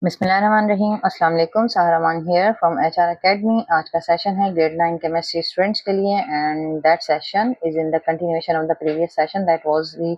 बिस्मिल्लाहिर्रहमानिर्रहीम। अस्सलाम वालेकुम। साहरामान हियर फ्रॉम एचआर एकेडमी। आज का सेशन है ग्रेड 9 केमिस्ट्री स्टूडेंट्स के लिए and that session is in the continuation of the previous session that was we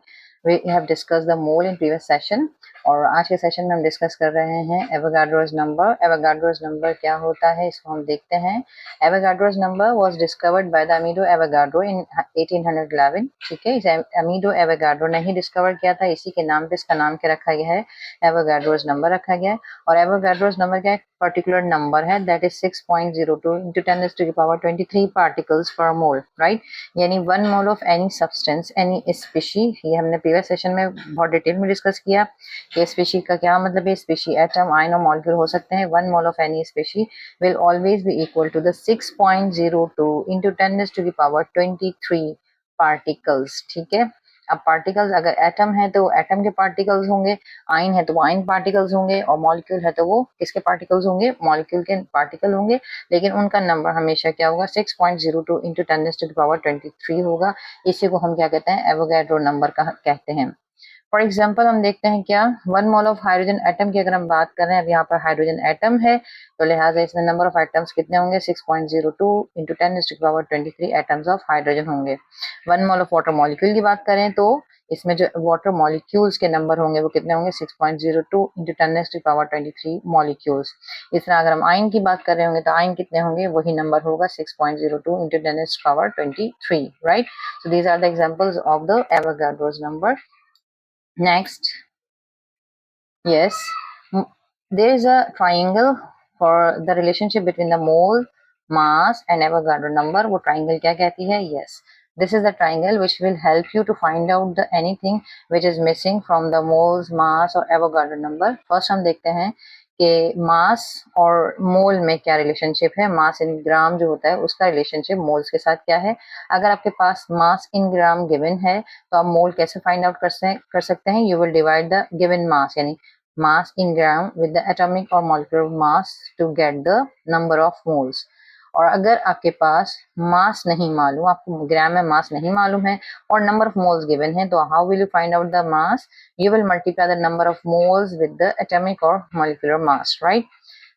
have discussed the mole in previous session. और आज के सेशन में हम डिस्कस कर रहे हैं एवोगाड्रोस नंबर। एवोगाड्रोस नंबर क्या होता है इसको हम देखते हैं। Avogadro's number was discovered by the Amedeo Avogadro in 1811। ठीक है, इसे अमीडो एवोगाड्रो ने ही डिस्कवर किया था, इसी के नाम पे इसका नाम क्या रखा गया है, एवोगाड्रोस नंबर रखा गया है। और एवोगाड्रोस नंबर क्या एक पर्टिकुलर नंबर है that is 6.02 into 10 raised to the power 23 particles per mole, right. यानी 1 mole of any substance any species, ये हमने प्रीवियस सेशन में बहुत डिटेल में डिस्कस किया कि स्पीशी का क्या मतलब है। स्पीशी एटम, आयन और मॉलिक्यूल हो सकते हैं। 1 mole of any species will always be equal to the 6.02 into 10 raised to the power 23 particles. ठीक है, अब पार्टिकल्स अगर एटम है तो एटम के पार्टिकल्स होंगे, आयन है तो वो आयन पार्टिकल्स होंगे, और मॉलिक्यूल है तो वो किसके पार्टिकल्स होंगे, मॉलिक्यूल के पार्टिकल होंगे। लेकिन उनका नंबर हमेशा क्या होगा, 6.02 इंटू 10 टू द पावर 23 होगा। इसी को हम क्या कहते हैं, एवोगाड्रो नंबर का कहते हैं। फॉर एग्जाम्पल हम देखते हैं क्या, 1 मोल ऑफ हाइड्रोजन एटम की अगर हम बात कर रहे हैं, अब यहाँ पर हाइड्रोजन एटम है तो लिहाजा इसमें नंबर ऑफ एटम्स कितने होंगे, 6.02 into 10 to power 23 atoms of hydrogen होंगे। 1 मोल ऑफ वाटर मॉलिक्यूल की बात करें तो इसमें जो वाटर मॉलिक्यूल्स के नंबर होंगे वो कितने होंगे, 6.02 इंटू 10 टू पावर 23 मॉलिक्यूल्स। इस तरह अगर हम आयन की बात कर रहे होंगे तो आयन कितने होंगे, वही नंबर होगा 6.02 into 10 to power 23, right. So these are the examples of the Avogadro's number. Next, yes, there is a triangle for the relationship between the mole, mass and Avogadro number. वो triangle क्या कहती है? Yes, this is the triangle which will help you to find out the anything which is missing from the moles, mass और Avogadro number. First हम देखते हैं कि मास और मोल में क्या रिलेशनशिप है। मास इन ग्राम जो होता है उसका रिलेशनशिप मोल्स के साथ क्या है। अगर आपके पास मास इन ग्राम गिवन है तो आप मोल कैसे फाइंड आउट कर सकते हैं, you will divide the given mass यानी mass in gram with the atomic और molecular mass to get the number of moles. और अगर आपके पास मास नहीं मालूम, आपको ग्राम में मास नहीं मालूम है और नंबर ऑफ मोल्स गिवन है, तो how will you find out the mass, you will multiply the number of moles with the atomic or molecular mass, right?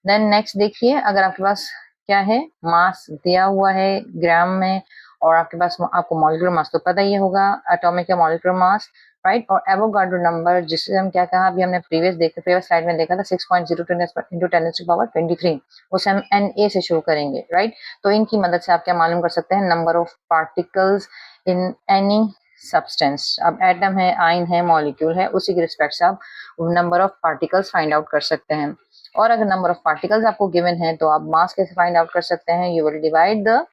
Then next देखिए, अगर आपके पास क्या है, मास दिया हुआ है ग्राम में और आपके पास आपको मॉलिक्यूलर मास तो पता ही होगा, एटॉमिक या मॉलिक्यूलर मास, राइट। और एवोगाड्रो नंबर जिसे हम क्या कहा, अभी हमने प्रीवियस स्लाइड में देखा था 6.02 इंटू 10 टू पावर 23, उसे हम Na से शो करेंगे, राइट। तो इनकी मदद से आप क्या मालूम कर सकते हैं, number of particles in any substance. अब एटम है, आयन है, मॉलिक्यूल है, उसी के रिस्पेक्ट से आप number of particles find out कर सकते हैं। और अगर नंबर ऑफ पार्टिकल्स आपको गिवन है तो आप मास कैसे फाइंड आउट कर सकते हैं, you will divide the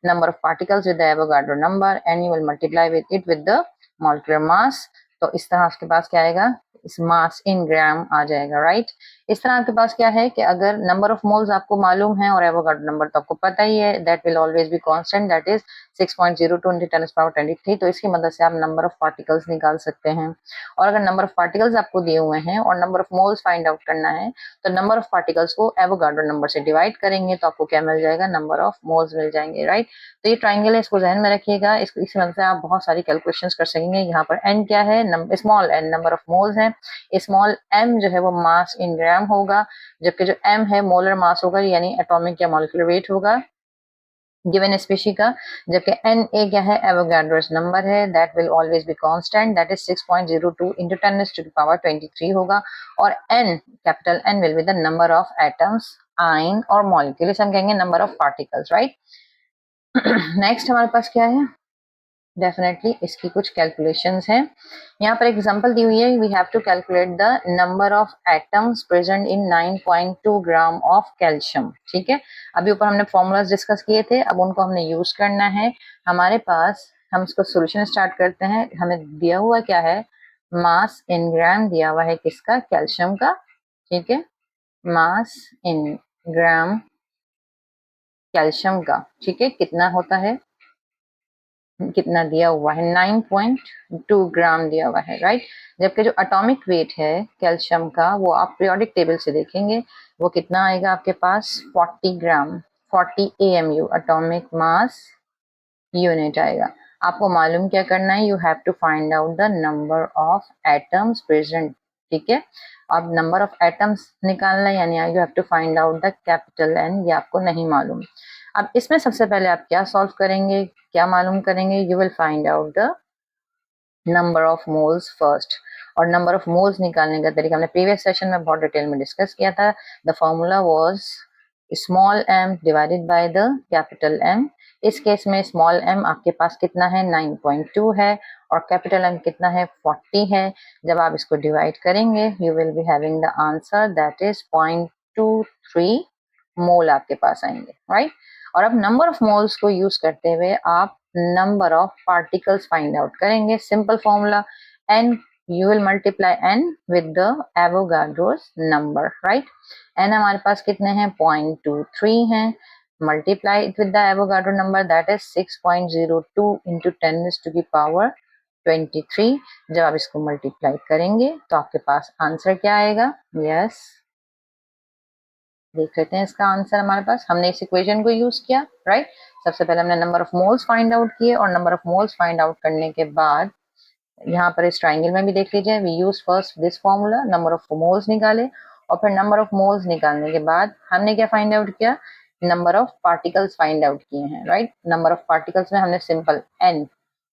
number of particles with the Avogadro number and you will multiply with it with the molecular mass. तो इस तरह आपके पास क्या आएगा, इस मास इन ग्राम आ जाएगा, राइट। इस तरह आपके पास क्या है कि अगर नंबर ऑफ मोल्स आपको मालूम है और एवोगाड्रो नंबर तो आपको पता ही है, that will always be constant, that is 6.02 into 10 power 23। तो इसकी मदद से आप नंबर ऑफ पार्टिकल्स निकाल सकते हैं। और अगर नंबर ऑफ पार्टिकल्स आपको दिए हुए हैं और number of moles find out करना है तो नंबर ऑफ पार्टिकल्स को एवोगाड्रो नंबर से डिवाइड करेंगे तो आपको क्या मिल जाएगा, नंबर ऑफ मोल्स मिल जाएंगे, राइट। तो ये ट्राइंगल है, इसको ध्यान में रखिएगा। इसकी मदद से आप बहुत सारी कैलकुलेशंस कर सकेंगे। यहाँ पर एन क्या है, small n number of moles है, स्मॉल एम जो है वो मास इन ग्राम होगा, जबकि जो एम है मोलर मास होगा यानी एटॉमिक या मॉलिक्यूलर वेट होगा गिवन स्पीशी का। जबकि एन ए क्या है, एवोगाड्रोस नंबर है, that will always be constant, that is 6.02 into 10 to the power 23 होगा। और n capital n will be the number of atoms, ion और मॉलिक्यूल, इसे हम कहेंगे number of particles, right. Next हमारे पास क्या है, डेफिनेटली इसकी कुछ कैलकुलेशंस हैं। यहाँ पर एग्जांपल दी हुई है, we have to calculate the number of atoms present in 9.2 gram of calcium. ठीक है, अभी ऊपर हमने फॉर्मूलाज डिस्कस किए थे, अब उनको हमने यूज करना है। हमारे पास, हम इसको सोल्यूशन स्टार्ट करते हैं। हमें दिया हुआ क्या है, मास इन ग्राम दिया हुआ है किसका, कैल्शियम का। ठीक है, मास इन ग्राम कैल्शियम का, ठीक है, कितना होता है, कितना दिया हुआ है, 9.2 ग्राम दिया हुआ है, राइट। जबकि जो एटॉमिक वेट है कैल्शियम का वो आप पीरियोडिक टेबल से देखेंगे, वो कितना आएगा आपके पास, 40 gram, 40 AMU atomic mass unit आएगा। आपको मालूम क्या करना है, you have to find out the number of atoms present ठीक है। अब नंबर ऑफ एटम्स निकालना है, यानी you have to find out the capital n, ये आपको नहीं मालूम। अब इसमें सबसे पहले आप क्या सॉल्व करेंगे, क्या मालूम करेंगे, you will find out the number of moles first. और नंबर ऑफ मोल्स निकालने का तरीका हमने प्रीवियस सेशन में बहुत डिटेल में डिस्कस किया था। The formula was small m divided by the capital M। इस केस में स्मॉल m आपके पास कितना है, 9.2 है, और कैपिटल M कितना है, 40 है। जब आप इसको डिवाइड करेंगे you will be having the answer that is 0.23 mole आपके पास आएंगे, राइट। और अब नंबर ऑफ मोल्स को यूज करते हुए आप number of particles find out करेंगे। Simple formula, n you will multiply n with the Avogadro's number, right? n हमारे पास कितने हैं, 0.23 हैं, multiply it with the Avogadro number that is 6.02 into 10 is to the power 23। जब आप इसको multiply करेंगे तो आपके पास आंसर क्या आएगा, यस देख लेते हैं इसका आंसर। हमारे पास हमने इस इक्वेशन को यूज किया, राइट। सबसे पहले हमने number of moles find out किए, और number of moles find out करने के बाद यहाँ पर इस ट्राइंगल में भी देख लीजिए, we use first this formula, number of moles निकाले, और फिर नंबर ऑफ मोल्स निकालने के बाद हमने क्या फाइंड आउट किया, number of particles find out किए हैं, राइट। नंबर ऑफ पार्टिकल्स में हमने सिंपल n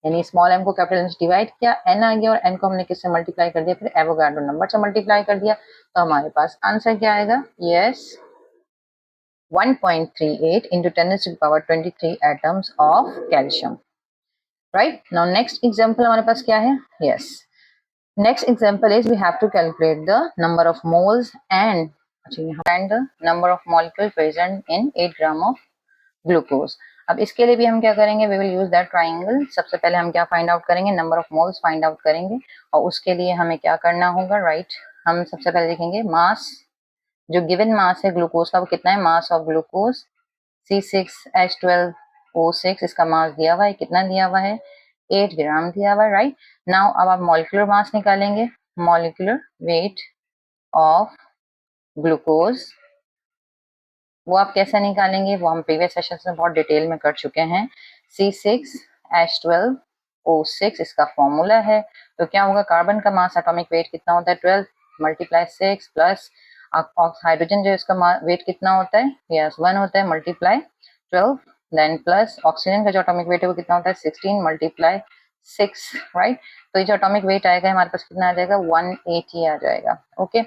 यानी स्मॉल m को कैपिटल एन से डिवाइड किया, n आ गया, और n को हमने किससे मल्टीप्लाई कर दिया, फिर एवोगाड्रो नंबर से मल्टीप्लाई कर दिया, तो हमारे पास आंसर क्या आएगा, yes 1.38 into 10 to the power 23 atoms of calcium, right? Now next example हमारे पास क्या है, yes, next example is we have to calculate the number of moles and the number of molecule present in 8 gram of glucose। अब इसके लिए भी हम क्या करेंगे, we will use that triangle। सबसे पहले हम क्या फाइंड आउट करेंगे, number of moles find out करेंगे, और उसके लिए हमें क्या करना होगा, राइट। हम सबसे पहले देखेंगे मास, जो गिवन मास है ग्लूकोज का वो कितना है, मास ऑफ ग्लूकोज C6H12O6, इसका मास दिया हुआ है, कितना दिया हुआ है, 8 ग्राम दिया हुआ है, राइट। नाउ अब आप मॉलिक्यूलर मास निकालेंगे, मॉलिक्यूलर वेट ऑफ ग्लूकोज, वो आप कैसे निकालेंगे, वो हम प्रीवियस सेशन में बहुत डिटेल में कर चुके हैं। C6H12O6 इसका फॉर्मूला है, तो क्या होगा, कार्बन का मास एटॉमिक वेट कितना होता है, 12 मल्टीप्लाई 6 प्लस हाइड्रोजन जो इसका वेट कितना होता है, यस 1 होता है, मल्टीप्लाई 12 देन प्लस ऑक्सीजन का जो एटॉमिक वेट है वो कितना होता है, 16 मल्टीप्लाई 6, राइट। तो ये जो एटॉमिक वेट आएगा हमारे पास कितना आ जाएगा, 180 आ जाएगा, ओके।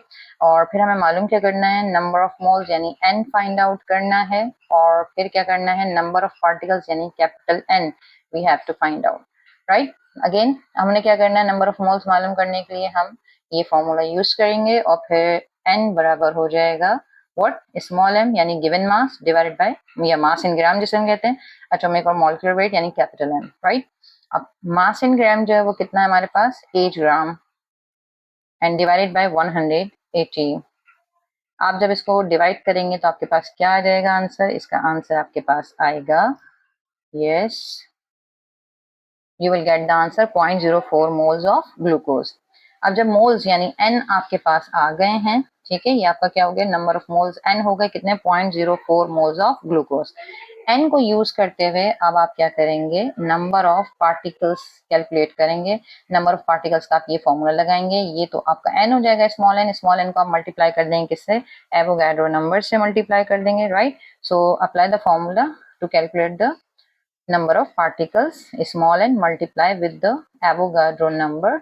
और फिर हमें मालूम क्या करना है, नंबर ऑफ मोल्स यानी n फाइंड आउट करना है, और फिर क्या करना है, नंबर ऑफ पार्टिकल्स यानी capital N we have to find out, right. Again हमने क्या करना है, नंबर ऑफ मोल्स मालूम करने के लिए हम ये फॉर्मूला यूज करेंगे, और फिर n बराबर हो जाएगा व्हाट, स्मॉल m यानी गिवन मास डिवाइडेड बाय, या मास इन ग्राम जिसे हम कहते हैं, एटॉमिक और मॉलिक्यूलर वेट यानी कैपिटल M, राइट। अब मास इन ग्राम जो है वो कितना है हमारे पास, 8 ग्राम, एंड डिवाइडेड बाय 180। आप जब इसको डिवाइड करेंगे तो आपके पास क्या आ जाएगा आंसर, इसका आंसर आपके पास आएगा, yes you will get the answer 0.04 moles of glucose. अब जब मोल्स यानी n आपके पास आ गए हैं, ठीक है, ये आपका क्या हो गया, नंबर ऑफ मोल्स n हो गए कितने, 0.04 मोल्स ऑफ ग्लूकोज। n को यूज करते हुए अब आप क्या करेंगे, नंबर ऑफ पार्टिकल्स कैलकुलेट करेंगे। नंबर ऑफ पार्टिकल्स का आप ये फॉर्मूला लगाएंगे, ये तो आपका n हो जाएगा, स्मॉल n को आप मल्टीप्लाई कर देंगे किससे, एवोगाड्रो नंबर से मल्टीप्लाई कर देंगे, right. So apply the formula to calculate the number of particles, small n multiply with the Avogadro number,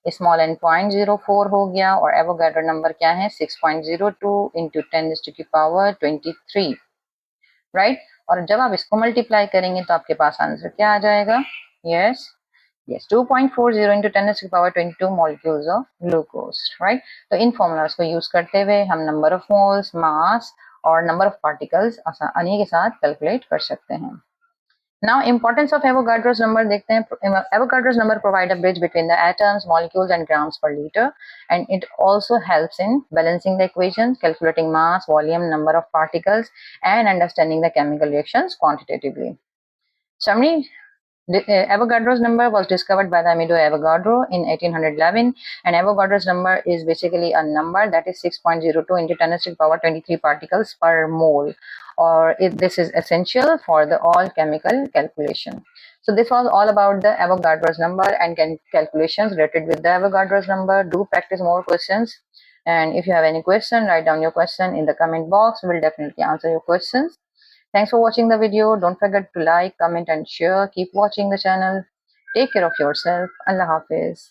small n 0.04 हो गया, और एवोगाड्रो नंबर क्या है, 6.02 into 10 is to the power 23, right. और जब आप इसको मल्टीप्लाई करेंगे तो आपके पास आंसर क्या आ जाएगा, yes 2.40 into 10 is to the power 22 molecules of glucose, right. तो इन फॉर्मूलाज को यूज करते हुए हम नंबर ऑफ मोल्स, मास और नंबर ऑफ पार्टिकल्स आसानी के साथ कैलकुलेट कर सकते हैं। Now importance of Avogadro's number देखते हैं। Avogadro's number provide a bridge between the atoms, molecules and grams per liter, and it also helps in balancing the equations, calculating mass, volume, number of particles, and understanding the chemical reactions quantitatively. Summary. Avogadro's number was discovered by the Amedeo Avogadro in 1811, and Avogadro's number is basically a number that is 6.02 into 10 to the power 23 particles per mole, or this is essential for the all chemical calculation. So this was all about the Avogadro's number and calculations related with the Avogadro's number. Do practice more questions. And if you have any question, write down your question in the comment box. We'll definitely answer your questions. Thanks for watching the video. Don't forget to like, comment and share. Keep watching the channel. Take care of yourself. Allah Hafiz.